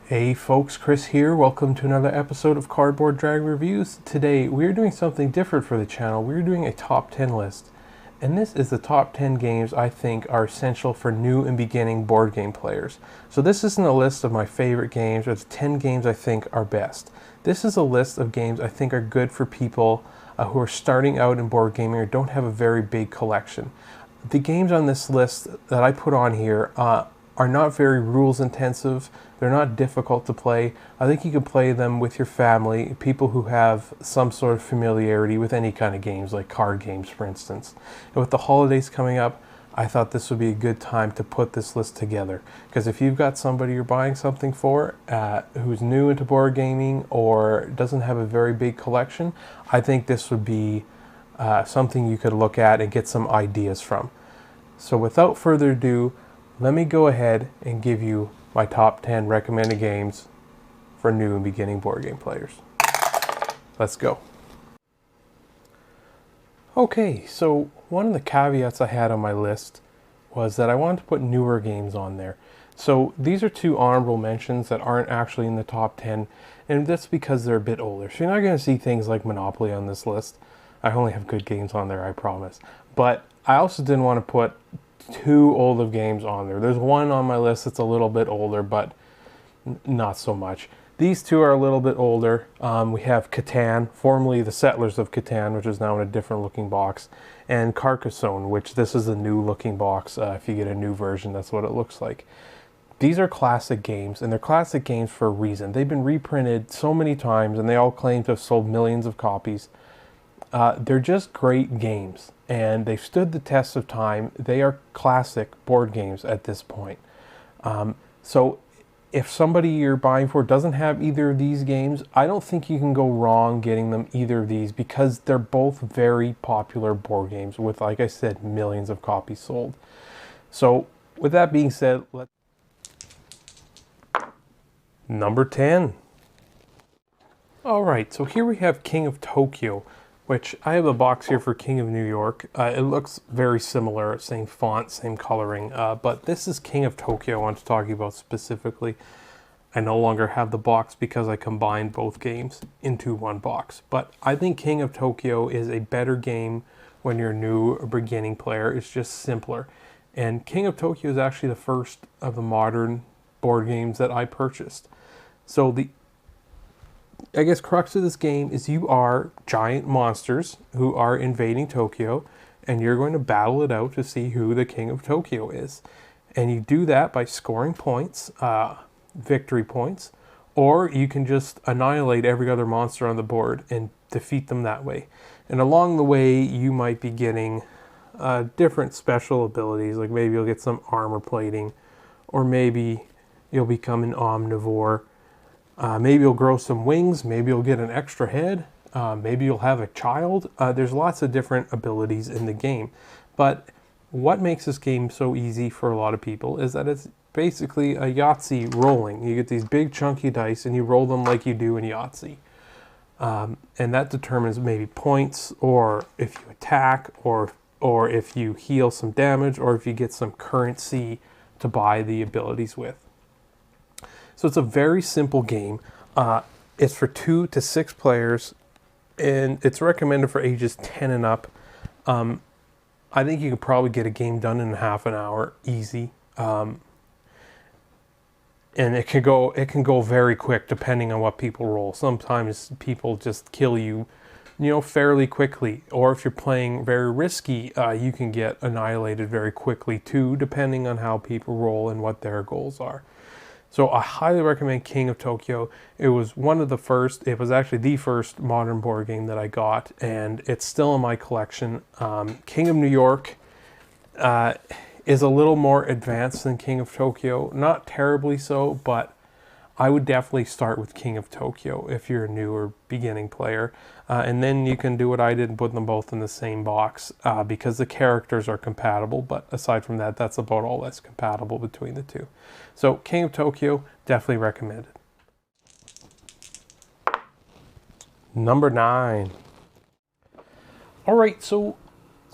Hey folks, Chris here. Welcome to another episode of Cardboard Dragon Reviews. Today we're doing something different for the channel. We're doing a top 10 list. And this is the top 10 games I think are essential for new and beginning board game players. So this isn't a list of my favorite games, or it's 10 games I think are best. This is a list of games I think are good for people who are starting out in board gaming or don't have a very big collection. The games on this list that I put on here are not very rules intensive. They're not difficult to play. I think you can play them with your family, people who have some sort of familiarity with any kind of games, like card games, for instance. And with the holidays coming up, I thought this would be a good time to put this list together. Because if you've got somebody you're buying something for who's new into board gaming or doesn't have a very big collection, I think this would be something you could look at and get some ideas from. So without further ado, let me go ahead and give you my top 10 recommended games for new and beginning board game players. Let's go. Okay, so one of the caveats I had on my list was that I wanted to put newer games on there. So these are two honorable mentions that aren't actually in the top 10, and that's because they're a bit older. So you're not going to see things like Monopoly on this list. I only have good games on there, I promise. But I also didn't want to put too old of games on there. There's one on my list that's a little bit older, but not so much. These two are a little bit older. We have Catan, formerly the Settlers of Catan, which is now in a different looking box, and Carcassonne, which this is a new looking box. If you get a new version, that's what it looks like. These are classic games, and they're classic games for a reason. They've been reprinted so many times, and they all claim to have sold millions of copies. They're just great games, and they've stood the test of time. They are classic board games at this point. So if somebody you're buying for doesn't have either of these games, I don't think you can go wrong getting them either of these, because they're both very popular board games with, like I said, millions of copies sold. So with that being said, Number 10. All right, so here we have King of Tokyo, which I have a box here for King of New York. It looks very similar, same font, same coloring, but this is King of Tokyo I want to talk about specifically. I no longer have the box because I combined both games into one box, but I think King of Tokyo is a better game when you're a new or beginning player. It's just simpler. And King of Tokyo is actually the first of the modern board games that I purchased. So I guess crux of this game is you are giant monsters who are invading Tokyo, and you're going to battle it out to see who the King of Tokyo is. And you do that by scoring points, victory points, or you can just annihilate every other monster on the board and defeat them that way. And along the way, you might be getting different special abilities, like maybe you'll get some armor plating, or maybe you'll become an omnivore. Maybe you'll grow some wings, maybe you'll get an extra head, maybe you'll have a child. There's lots of different abilities in the game. But what makes this game so easy for a lot of people is that it's basically a Yahtzee rolling. You get these big chunky dice and you roll them like you do in Yahtzee. And that determines maybe points, or if you attack, or if you heal some damage, or if you get some currency to buy the abilities with. So it's a very simple game. It's for 2 to 6 players, and it's recommended for ages 10 and up. I think you could probably get a game done in half an hour, easy. And it can go very quick depending on what people roll. Sometimes people just kill you, fairly quickly. Or if you're playing very risky, you can get annihilated very quickly too, depending on how people roll and what their goals are. So I highly recommend King of Tokyo. It was it was actually the first modern board game that I got, and it's still in my collection. King of New York is a little more advanced than King of Tokyo. Not terribly so, but I would definitely start with King of Tokyo if you're a new or beginning player. And then you can do what I did and put them both in the same box because the characters are compatible. But aside from that, that's about all that's compatible between the two. So King of Tokyo, definitely recommended. Number 9. All right, so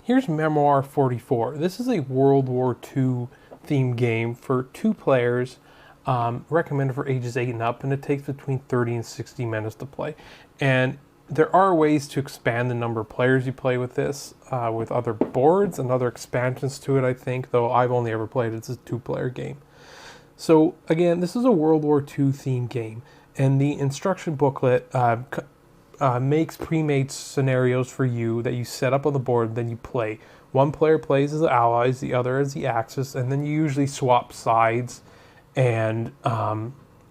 here's Memoir 44. This is a World War II themed game for 2 players. Recommended for ages 8 and up, and it takes between 30 and 60 minutes to play. And there are ways to expand the number of players you play with this, with other boards and other expansions to it, I think, though I've only ever played it as a 2-player game. So again, this is a World War II themed game, and the instruction booklet makes pre-made scenarios for you that you set up on the board, then you play. One player plays as the Allies, the other as the Axis, and then you usually swap sides, and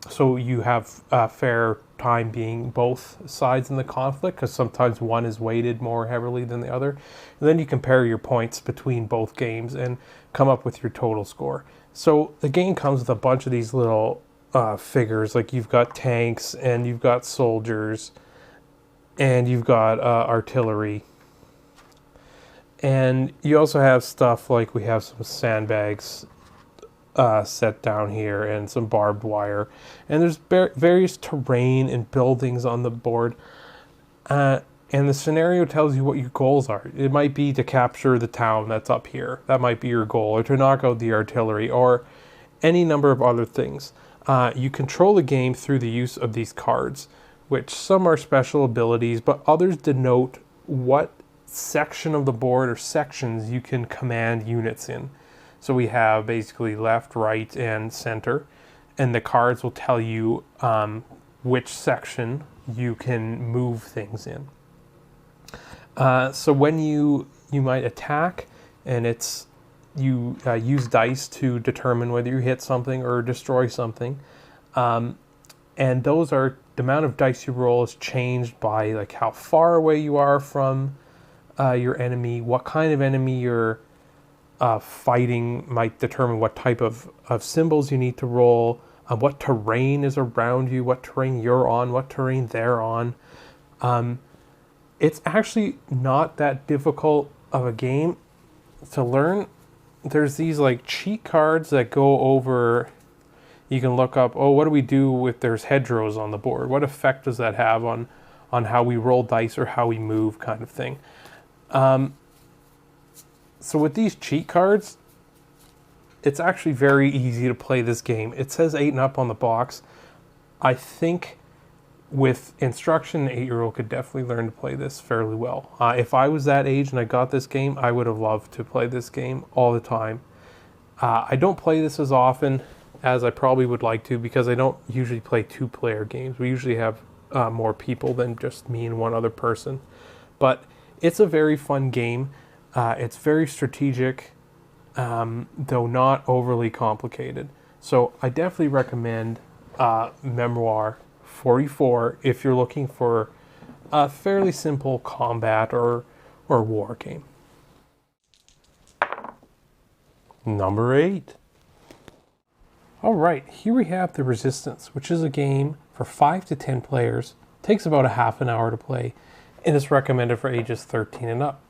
so you have fair time being both sides in the conflict, because sometimes one is weighted more heavily than the other. And then you compare your points between both games and come up with your total score. So the game comes with a bunch of these little figures, like you've got tanks, and you've got soldiers, and you've got artillery. And you also have stuff like we have some sandbags set down here and some barbed wire. And there's various terrain and buildings on the board. And the scenario tells you what your goals are. It might be to capture the town that's up here. That might be your goal. Or to knock out the artillery. Or any number of other things. You control the game through the use of these cards, which some are special abilities, but others denote what section of the board or sections you can command units in. So we have basically left, right, and center, and the cards will tell you which section you can move things in. So when you might attack, and you use dice to determine whether you hit something or destroy something, and those are the amount of dice you roll is changed by like how far away you are from your enemy, what kind of enemy you're fighting might determine what type of symbols you need to roll, what terrain is around you, what terrain you're on, what terrain they're on. It's actually not that difficult of a game to learn. There's these like cheat cards that go over, you can look up, what do we do if there's hedgerows on the board? What effect does that have on how we roll dice or how we move, kind of thing. So with these cheat cards, it's actually very easy to play this game. It says 8 and up on the box. I think with instruction, an 8-year-old could definitely learn to play this fairly well. If I was that age and I got this game, I would have loved to play this game all the time. I don't play this as often as I probably would like to, because I don't usually play 2-player games. We usually have more people than just me and one other person. But it's a very fun game. It's very strategic, though not overly complicated. So I definitely recommend Memoir 44 if you're looking for a fairly simple combat or war game. Number 8. All right, here we have The Resistance, which is a game for 5 to 10 players. Takes about a half an hour to play, and it's recommended for ages 13 and up.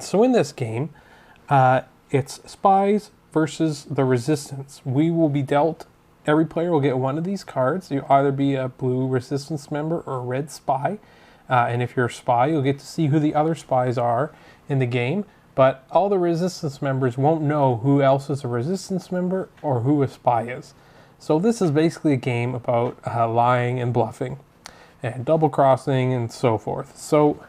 So in this game, it's spies versus the resistance. We will be dealt, every player will get one of these cards. You'll either be a blue resistance member or a red spy. And if you're a spy, you'll get to see who the other spies are in the game. But all the resistance members won't know who else is a resistance member or who a spy is. So this is basically a game about lying and bluffing and double crossing and so forth. So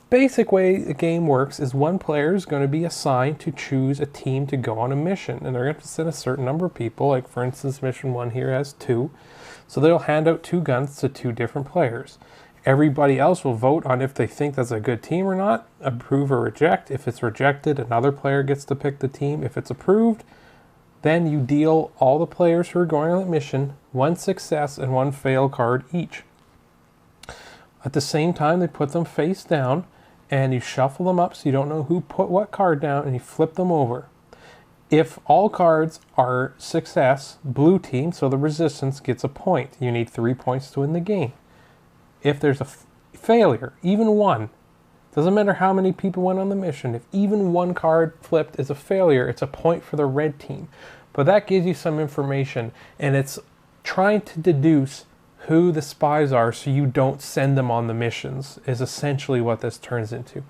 basic way the game works is one player is going to be assigned to choose a team to go on a mission, and they're going to send a certain number of people. Like for instance, mission 1 here has 2, so they'll hand out 2 guns to 2 different players. Everybody else will vote on if they think that's a good team or not, approve or reject. If it's rejected, another player gets to pick the team. If it's approved, then you deal all the players who are going on the mission 1 success and 1 fail card each. At the same time, they put them face down, and you shuffle them up so you don't know who put what card down, and you flip them over. If all cards are success, blue team, so the resistance, gets a point. You need 3 points to win the game. If there's a failure, even 1, doesn't matter how many people went on the mission, if even 1 card flipped is a failure, it's a point for the red team. But that gives you some information, and it's trying to deduce who the spies are so you don't send them on the missions, is essentially what this turns into.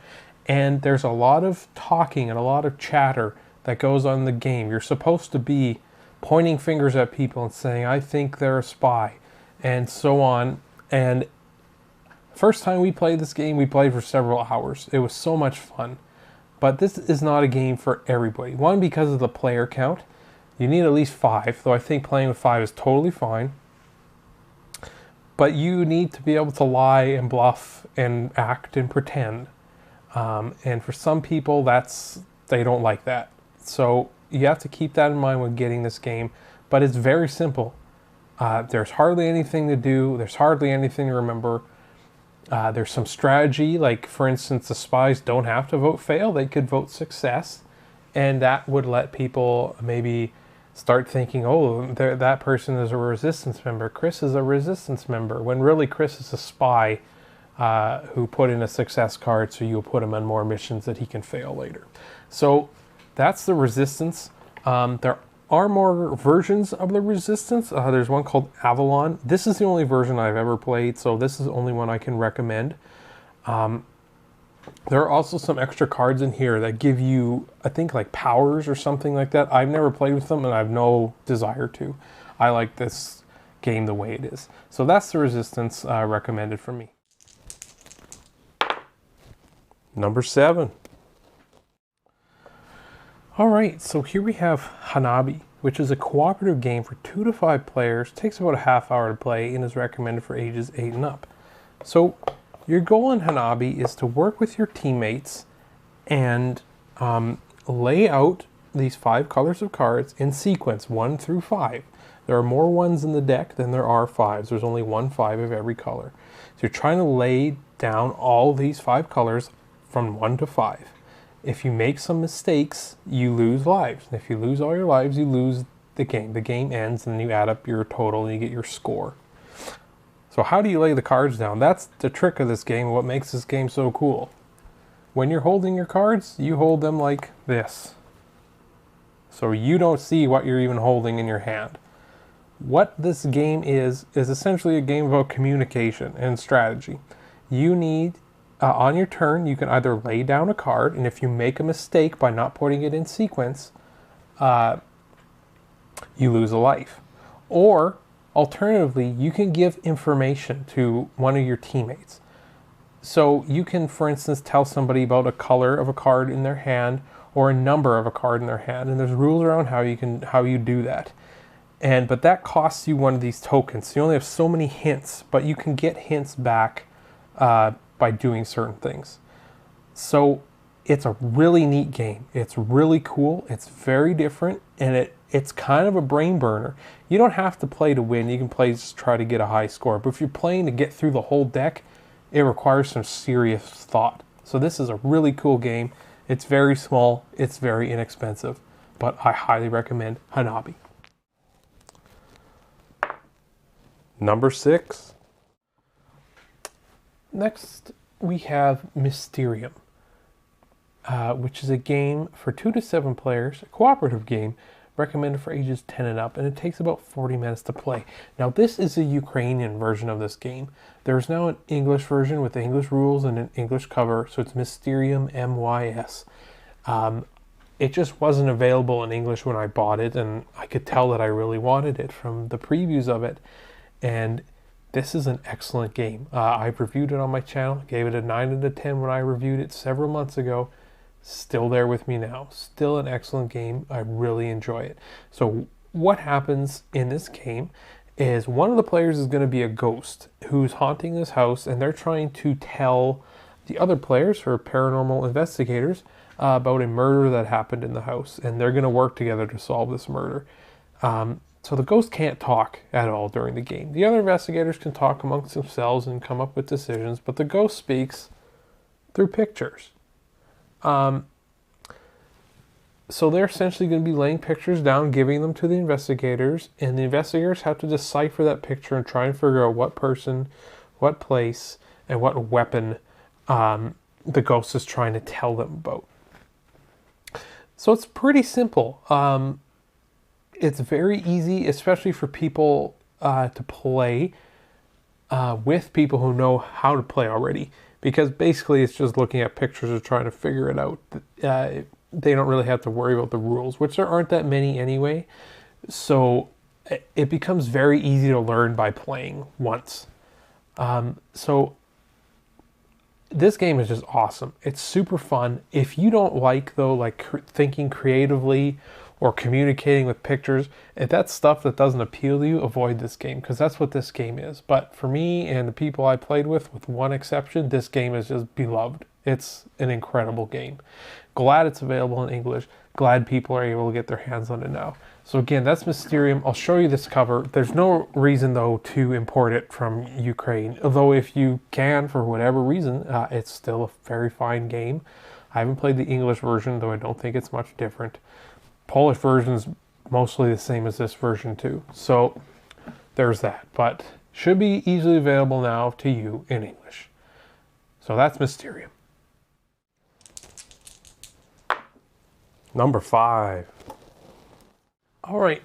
And there's a lot of talking and a lot of chatter that goes on in the game. You're supposed to be pointing fingers at people and saying, I think they're a spy, and so on. And first time we played this game, we played for several hours. It was so much fun. But this is not a game for everybody. One, because of the player count. You need at least 5, though I think playing with 5 is totally fine. But you need to be able to lie and bluff and act and pretend. And for some people, they don't like that. So you have to keep that in mind when getting this game. But it's very simple. There's hardly anything to do. There's hardly anything to remember. There's some strategy, like for instance, the spies don't have to vote fail. They could vote success. And that would let people maybe start thinking, oh, that person is a resistance member. Chris is a resistance member. When really Chris is a spy who put in a success card, so you'll put him on more missions that he can fail later. So that's the resistance. There are more versions of the resistance. There's one called Avalon. This is the only version I've ever played, so this is the only one I can recommend. There are also some extra cards in here that give you, I think, like powers or something like that. I've never played with them, and I have no desire to. I like this game the way it is. So that's the resistance recommended for me. Number 7. All right, so here we have Kanabi, which is a cooperative game for 2 to 5 players. Takes about a half hour to play and is recommended for ages 8 and up. So your goal in Kanabi is to work with your teammates and lay out these 5 colors of cards in sequence, 1 through 5. There are more 1s in the deck than there are 5s. There's only 1 5 of every color. So you're trying to lay down all these 5 colors from 1 to 5. If you make some mistakes, you lose lives. And if you lose all your lives, you lose the game. The game ends, and then you add up your total and you get your score. So how do you lay the cards down? That's the trick of this game, what makes this game so cool. When you're holding your cards, you hold them like this. So you don't see what you're even holding in your hand. What this game is essentially a game about communication and strategy. You need, on your turn, you can either lay down a card, and if you make a mistake by not putting it in sequence, you lose a life. Or alternatively, you can give information to one of your teammates. So you can, for instance, tell somebody about a color of a card in their hand or a number of a card in their hand, and there's rules around how you do that. But that costs you one of these tokens. You only have so many hints, but you can get hints back by doing certain things. So it's a really neat game. It's really cool. It's very different, and it's kind of a brain burner. You don't have to play to win. You can play just try to get a high score. But if you're playing to get through the whole deck, it requires some serious thought. So this is a really cool game. It's very small. It's very inexpensive. But I highly recommend Kanabi. Number 6. Next, we have Mysterium, which is a game for 2 to 7 players, a cooperative game, recommended for ages 10 and up, and it takes about 40 minutes to play. Now, this is a Ukrainian version of this game. There's now an English version with English rules and an English cover, so it's Mysterium, MYS. It just wasn't available in English when I bought it, and I could tell that I really wanted it from the previews of it. And this is an excellent game. I've reviewed it on my channel, gave it a 9 out of 10 when I reviewed it several months ago. Still there with me now. Still an excellent game. I really enjoy it. So what happens in this game is one of the players is going to be a ghost who's haunting this house, and they're trying to tell the other players, who are paranormal investigators, about a murder that happened in the house, and they're going to work together to solve this murder. So the ghost can't talk at all during the game. The other investigators can talk amongst themselves and come up with decisions, but the ghost speaks through pictures. So they're essentially going to be laying pictures down, giving them to the investigators, and the investigators have to decipher that picture and try and figure out what person, what place, and what weapon the ghost is trying to tell them about. So it's pretty simple. It's very easy, especially for people to play with people who know how to play already. Because basically it's just looking at pictures and trying to figure it out. They don't really have to worry about the rules, which there aren't that many anyway. So it becomes very easy to learn by playing once. So this game is just awesome. It's super fun. If you don't like, though, like thinking creatively or communicating with pictures, if that's stuff that doesn't appeal to you, avoid this game, because that's what this game is. But for me and the people I played with one exception, this game is just beloved. It's an incredible game. Glad it's available in English. Glad people are able to get their hands on it now. So again, that's Mysterium. I'll show you this cover. There's no reason, though, to import it from Ukraine. Although if you can, for whatever reason, it's still a very fine game. I haven't played the English version, though I don't think it's much different. Polish version's mostly the same as this version, too. So there's that. But should be easily available now to you in English. So that's Mysterium. Number 5. All right,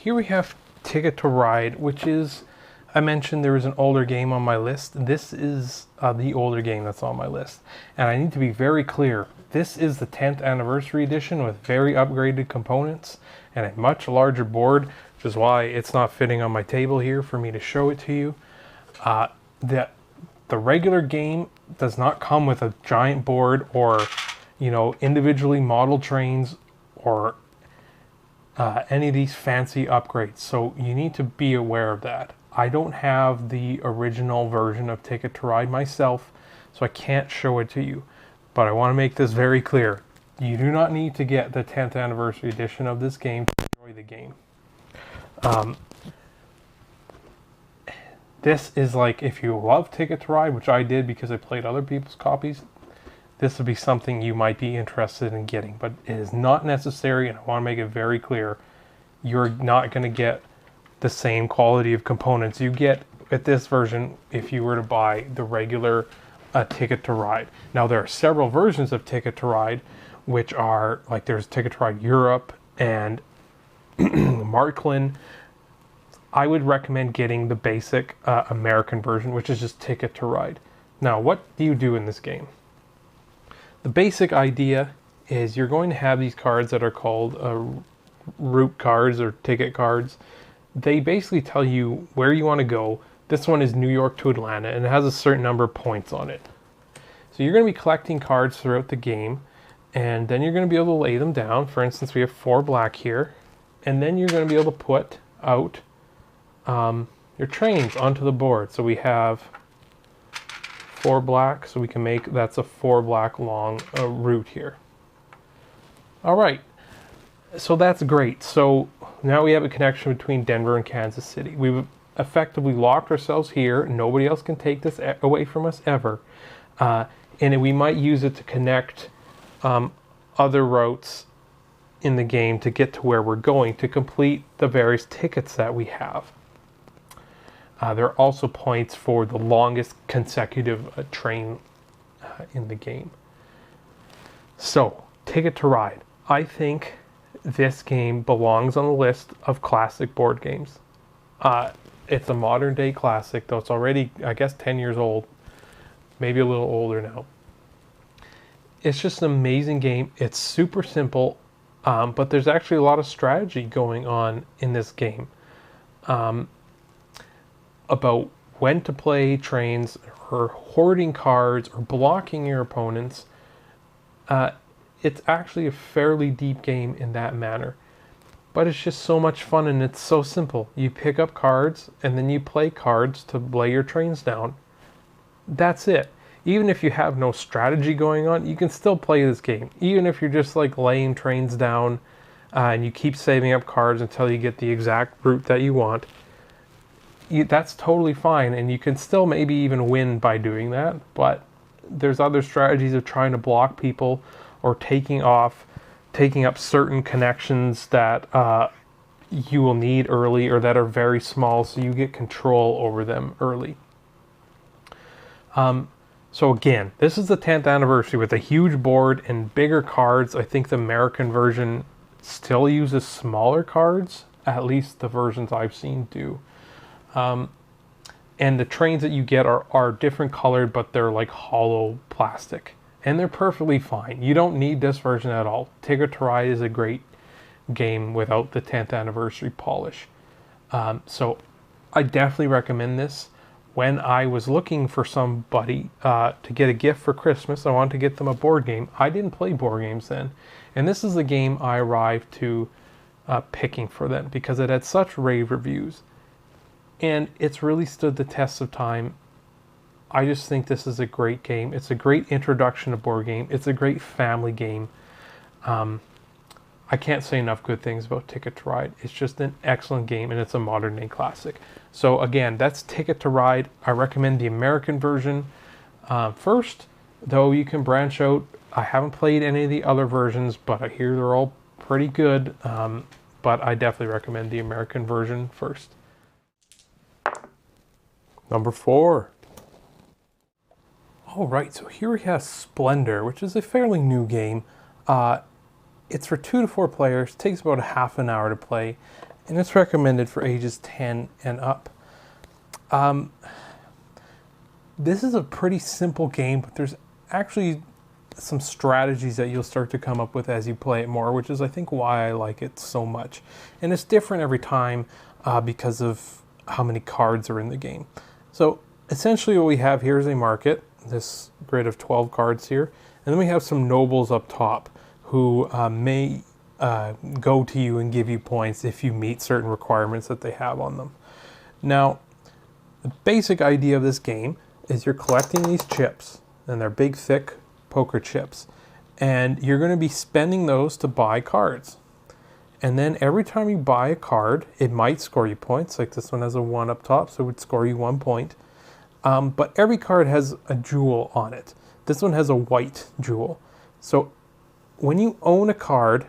here we have Ticket to Ride, which is, I mentioned there was an older game on my list. This is the older game that's on my list. And I need to be very clear. This is the 10th anniversary edition with very upgraded components and a much larger board, which is why it's not fitting on my table here for me to show it to you. The regular game does not come with a giant board or, individually modeled trains or any of these fancy upgrades. So you need to be aware of that. I don't have the original version of Ticket to Ride myself, so I can't show it to you. But I want to make this very clear. You do not need to get the 10th anniversary edition of this game to enjoy the game. This is like, if you love Ticket to Ride, which I did because I played other people's copies, this would be something you might be interested in getting. But it is not necessary, and I want to make it very clear. You're not going to get the same quality of components you get at this version if you were to buy the regular Ticket to Ride. Now, there are several versions of Ticket to Ride, which are, like, there's Ticket to Ride Europe and Marklin. I would recommend getting the basic American version, which is just Ticket to Ride. Now, what do you do in this game? The basic idea is you're going to have these cards that are called route cards or ticket cards. They basically tell you where you want to go. This one is New York to Atlanta, and it has a certain number of points on it. So you're going to be collecting cards throughout the game, and then you're going to be able to lay them down. For instance, we have 4 black here, and then you're going to be able to put out your trains onto the board. So we have 4 black, so we can make, that's a 4 black long route here. All right, so that's great. So now we have a connection between Denver and Kansas City. We've effectively locked ourselves here. Nobody else can take this away from us ever. And we might use it to connect other routes in the game to get to where we're going, to complete the various tickets that we have. There are also points for the longest consecutive train in the game. So, Ticket to Ride. I think this game belongs on the list of classic board games. It's a modern day classic, though it's already, I guess, 10 years old. Maybe a little older now. It's just an amazing game. It's super simple, but there's actually a lot of strategy going on in this game. About when to play trains, or hoarding cards, or blocking your opponents. It's actually a fairly deep game in that manner. But it's just so much fun, and it's so simple. You pick up cards, and then you play cards to lay your trains down. That's it. Even if you have no strategy going on, you can still play this game. Even if you're just like laying trains down, and you keep saving up cards until you get the exact route that you want. That's totally fine, and you can still maybe even win by doing that, but there's other strategies of trying to block people or taking up certain connections that you will need early or that are very small, so you get control over them early. So again, this is the 10th anniversary with a huge board and bigger cards. I think the American version still uses smaller cards, at least the versions I've seen do. And the trains that you get are different colored, but they're like hollow plastic. And they're perfectly fine. You don't need this version at all. Ticket to Ride is a great game without the 10th anniversary polish. So I definitely recommend this. When I was looking for somebody to get a gift for Christmas, I wanted to get them a board game. I didn't play board games then. And this is the game I arrived to picking for them because it had such rave reviews. And it's really stood the test of time. I just think this is a great game. It's a great introduction to board game. It's a great family game. I can't say enough good things about Ticket to Ride. It's just an excellent game, and it's a modern day classic. So again, that's Ticket to Ride. I recommend the American version first, though you can branch out. I haven't played any of the other versions, but I hear they're all pretty good. But I definitely recommend the American version first. Number 4. All right, so here we have Splendor, which is a fairly new game. It's for 2 to 4 players, takes about a half an hour to play, and it's recommended for ages 10 and up. This is a pretty simple game, but there's actually some strategies that you'll start to come up with as you play it more, which is I think why I like it so much. And it's different every time because of how many cards are in the game. So essentially what we have here is a market, this grid of 12 cards here, and then we have some nobles up top who may go to you and give you points if you meet certain requirements that they have on them. Now, the basic idea of this game is you're collecting these chips, and they're big, thick poker chips, and you're going to be spending those to buy cards. And then every time you buy a card, it might score you points, like this one has a 1 up top, so it would score you 1 point. But every card has a jewel on it. This one has a white jewel. So when you own a card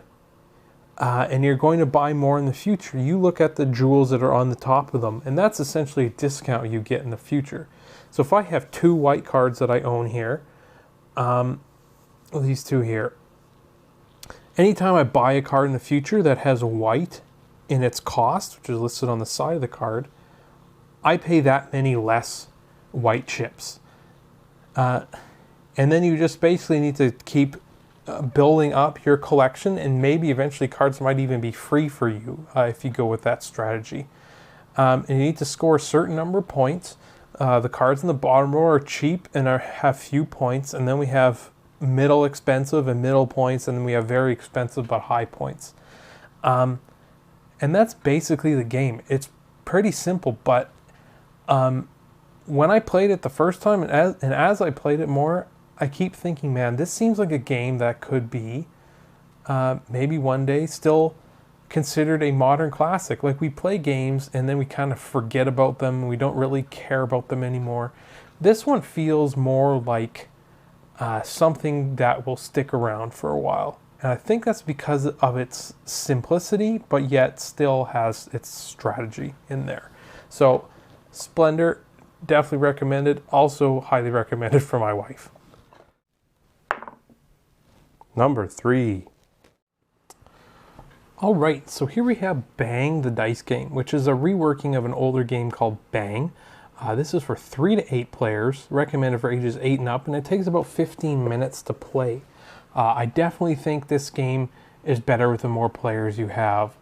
and you're going to buy more in the future, you look at the jewels that are on the top of them, and that's essentially a discount you get in the future. So if I have 2 white cards that I own here, these 2 here, anytime I buy a card in the future that has white in its cost, which is listed on the side of the card, I pay that many less white chips. And then you just basically need to keep building up your collection, and maybe eventually cards might even be free for you if you go with that strategy. And you need to score a certain number of points. The cards in the bottom row are cheap and have few points, and then we have middle expensive and middle points, and then we have very expensive but high points. And that's basically the game. It's pretty simple, but when I played it the first time, and as I played it more, I keep thinking, man, this seems like a game that could be maybe one day still considered a modern classic. Like, we play games and then we kind of forget about them. We don't really care about them anymore. This one feels more like something that will stick around for a while. And I think that's because of its simplicity, but yet still has its strategy in there. So Splendor, definitely recommended. Also highly recommended for my wife. Number 3. All right, so here we have Bang the Dice Game, which is a reworking of an older game called Bang. This is for 3 to 8 players, recommended for ages 8 and up, and it takes about 15 minutes to play. I definitely think this game is better with the more players you have.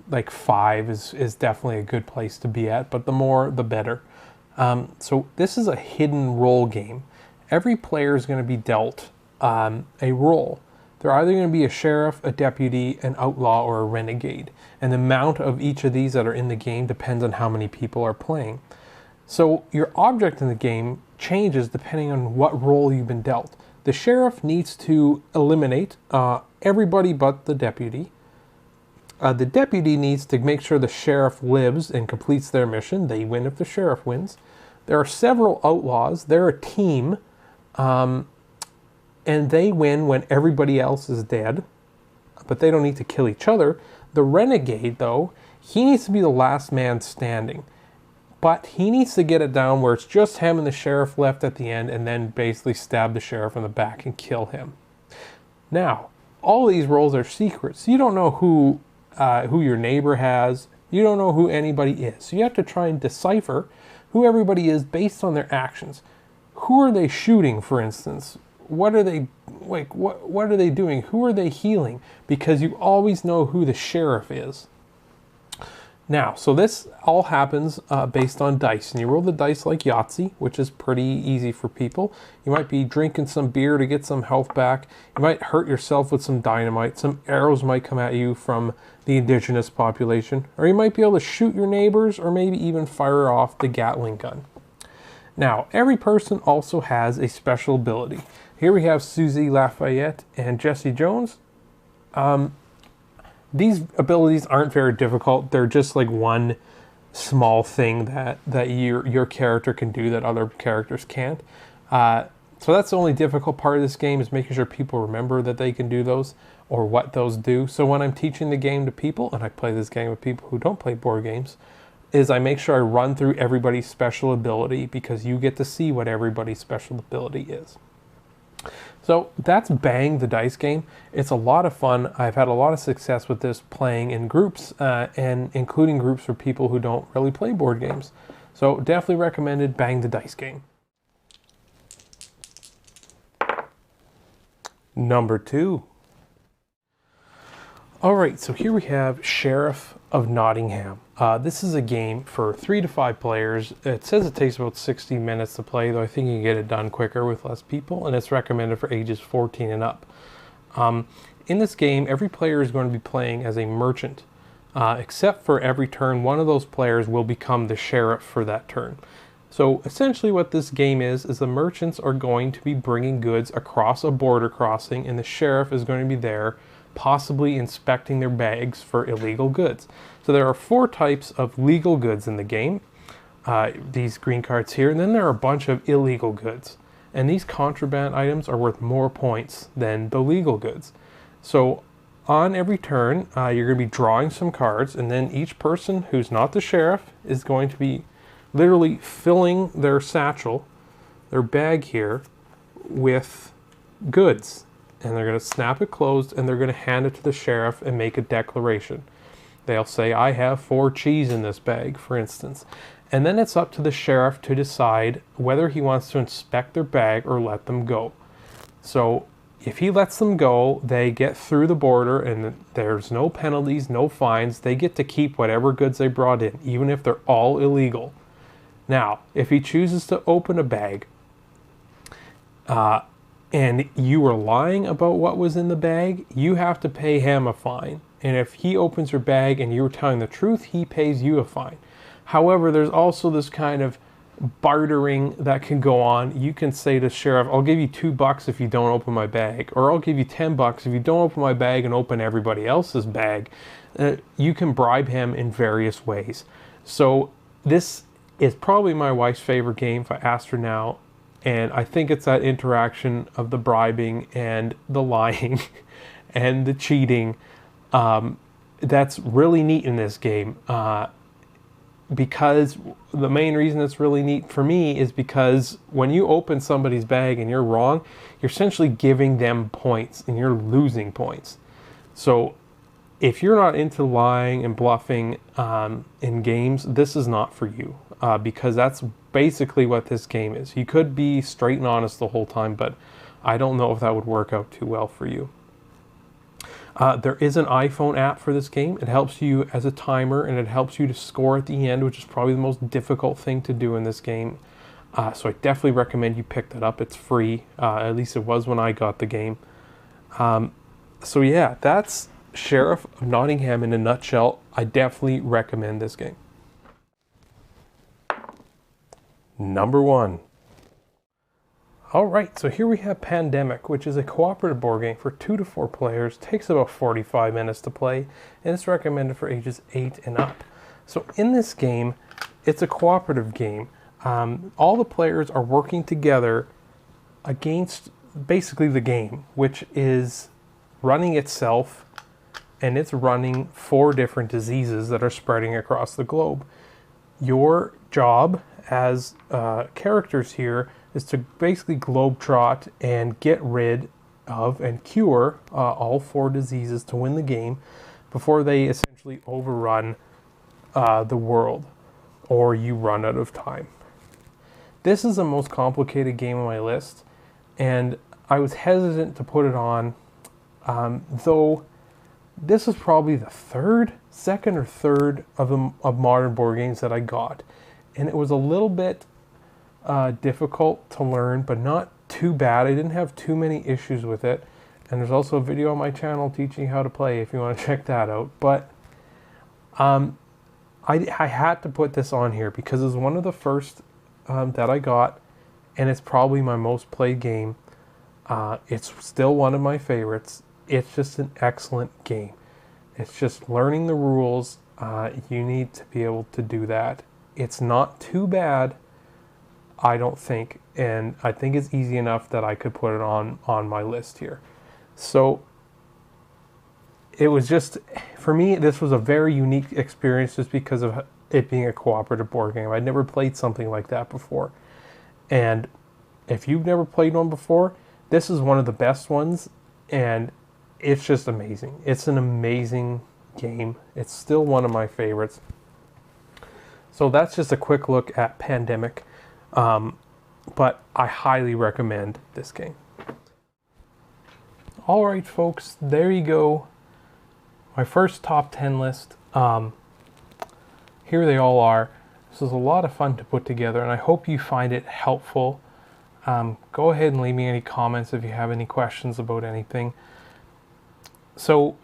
Like 5 is definitely a good place to be at, but the more, the better. So this is a hidden role game. Every player is going to be dealt a role. They're either going to be a sheriff, a deputy, an outlaw, or a renegade. And the amount of each of these that are in the game depends on how many people are playing. So your object in the game changes depending on what role you've been dealt. The sheriff needs to eliminate everybody but the deputy. The deputy needs to make sure the sheriff lives and completes their mission. They win if the sheriff wins. There are several outlaws. They're a team. And they win when everybody else is dead, but they don't need to kill each other. The renegade, though, he needs to be the last man standing, but he needs to get it down where it's just him and the sheriff left at the end, and then basically stab the sheriff in the back and kill him. Now, all these roles are secret, so you don't know who your neighbor has. You don't know who anybody is. So you have to try and decipher who everybody is based on their actions. Who are they shooting, for instance? what are they, like, what are they doing? Who are they healing? Because you always know who the sheriff is. Now, so this all happens based on dice, and you roll the dice like Yahtzee, which is pretty easy for people. You might be drinking some beer to get some health back. You might hurt yourself with some dynamite. Some arrows might come at you from the indigenous population, or you might be able to shoot your neighbors, or maybe even fire off the Gatling gun. Now, every person also has a special ability. Here we have Susie Lafayette and Jesse Jones. These abilities aren't very difficult. They're just like one small thing that your character can do that other characters can't. So that's the only difficult part of this game, is making sure people remember that they can do those or what those do. So when I'm teaching the game to people, and I play this game with people who don't play board games, is I make sure I run through everybody's special ability, because you get to see what everybody's special ability is. So that's Bang the Dice game. It's a lot of fun. I've had a lot of success with this playing in groups, and including groups for people who don't really play board games. So definitely recommended, Bang the Dice game. Number 2. All right, so here we have Sheriff of Nottingham. This is a game for 3 to 5 players. It says it takes about 60 minutes to play, though I think you can get it done quicker with less people, and it's recommended for ages 14 and up. In this game, every player is going to be playing as a merchant, except for every turn, one of those players will become the sheriff for that turn. So essentially what this game is the merchants are going to be bringing goods across a border crossing, and the sheriff is going to be there, possibly inspecting their bags for illegal goods. So there are 4 types of legal goods in the game, these green cards here, and then there are a bunch of illegal goods. And these contraband items are worth more points than the legal goods. So on every turn, you're going to be drawing some cards, and then each person who's not the sheriff is going to be literally filling their satchel, their bag here, with goods. And they're going to snap it closed, and they're going to hand it to the sheriff and make a declaration. They'll say, I have 4 cheese in this bag, for instance. And then it's up to the sheriff to decide whether he wants to inspect their bag or let them go. So if he lets them go, they get through the border, and there's no penalties, no fines. They get to keep whatever goods they brought in, even if they're all illegal. Now, if he chooses to open a bag, and you were lying about what was in the bag, you have to pay him a fine. And if he opens your bag and you were telling the truth, he pays you a fine. However, there's also this kind of bartering that can go on. You can say to sheriff, I'll give you $2 if you don't open my bag, or I'll give you $10 if you don't open my bag and open everybody else's bag. You can bribe him in various ways. So this is probably my wife's favorite game if I asked her now. And I think it's that interaction of the bribing and the lying and the cheating that's really neat in this game. Because the main reason it's really neat for me is because when you open somebody's bag and you're wrong, you're essentially giving them points and you're losing points. So if you're not into lying and bluffing in games, this is not for you. Because that's basically what this game is. You could be straight and honest the whole time, but I don't know if that would work out too well for you. There is an iPhone app for this game. It helps you as a timer, and it helps you to score at the end, which is probably the most difficult thing to do in this game. So I definitely recommend you pick that up. It's free. At least it was when I got the game. So yeah, that's Sheriff of Nottingham in a nutshell. I definitely recommend this game. Number 1. All right, so here we have Pandemic, which is a cooperative board game for 2 to 4 players. Takes about 45 minutes to play, and it's recommended for ages 8 and up. So in this game, it's a cooperative game. All the players are working together against basically the game, which is running itself, and it's running 4 different diseases that are spreading across the globe. Your job as characters here is to basically globetrot and get rid of and cure all 4 diseases to win the game before they essentially overrun the world, or you run out of time. This is the most complicated game on my list, and I was hesitant to put it on, though this is probably the second or third of modern board games that I got. And it was a little bit difficult to learn, but not too bad. I didn't have too many issues with it. And there's also a video on my channel teaching how to play if you want to check that out. But I had to put this on here because it's one of the first that I got, and it's probably my most played game. It's still one of my favorites. It's just an excellent game. It's just learning the rules. You need to be able to do that. It's not too bad, I don't think, and I think it's easy enough that I could put it on my list here. So it was just, for me, this was a very unique experience just because of it being a cooperative board game. I'd never played something like that before. And if you've never played one before, this is one of the best ones, and it's just amazing. It's an amazing game. It's still one of my favorites. So that's just a quick look at Pandemic, but I highly recommend this game. All right, folks, there you go. My first top 10 list. Here they all are. This is a lot of fun to put together, and I hope you find it helpful. Go ahead and leave me any comments if you have any questions about anything. So,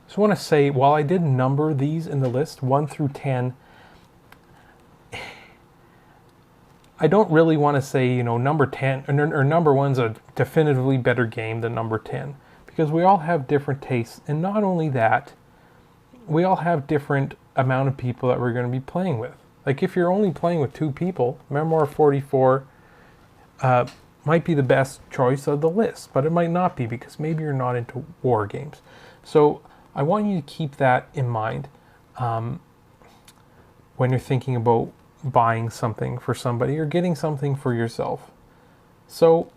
just want to say, while I did number these in the list, 1 through 10, I don't really want to say, you know, number 10 or number 1's a definitively better game than number 10, because we all have different tastes, and not only that, we all have different amount of people that we're going to be playing with. Like if you're only playing with 2 people, Memoir 44 might be the best choice of the list, but it might not be because maybe you're not into war games. So I want you to keep that in mind when you're thinking about buying something for somebody or getting something for yourself. So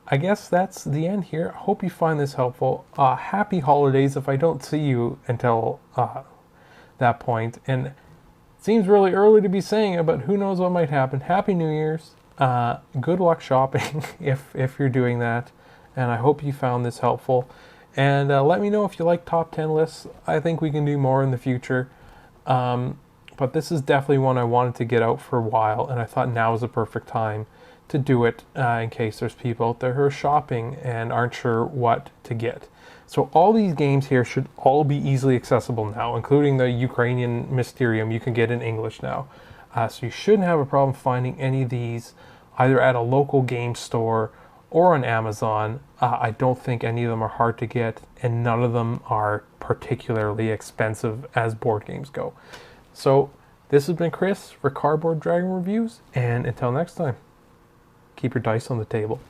I guess that's the end here. I hope you find this helpful. Happy holidays if I don't see you until that point. And it seems really early to be saying it, but who knows what might happen. Happy New Year's. Good luck shopping if you're doing that. And I hope you found this helpful. And let me know if you like top 10 lists. I think we can do more in the future. But this is definitely one I wanted to get out for a while, and I thought now is the perfect time to do it in case there's people out there who are shopping and aren't sure what to get. So all these games here should all be easily accessible now, including the Ukrainian Mysterium you can get in English now. So you shouldn't have a problem finding any of these either at a local game store or on Amazon. I don't think any of them are hard to get, and none of them are particularly expensive as board games go. So this has been Chris for Cardboard Dragon Reviews, and until next time, keep your dice on the table.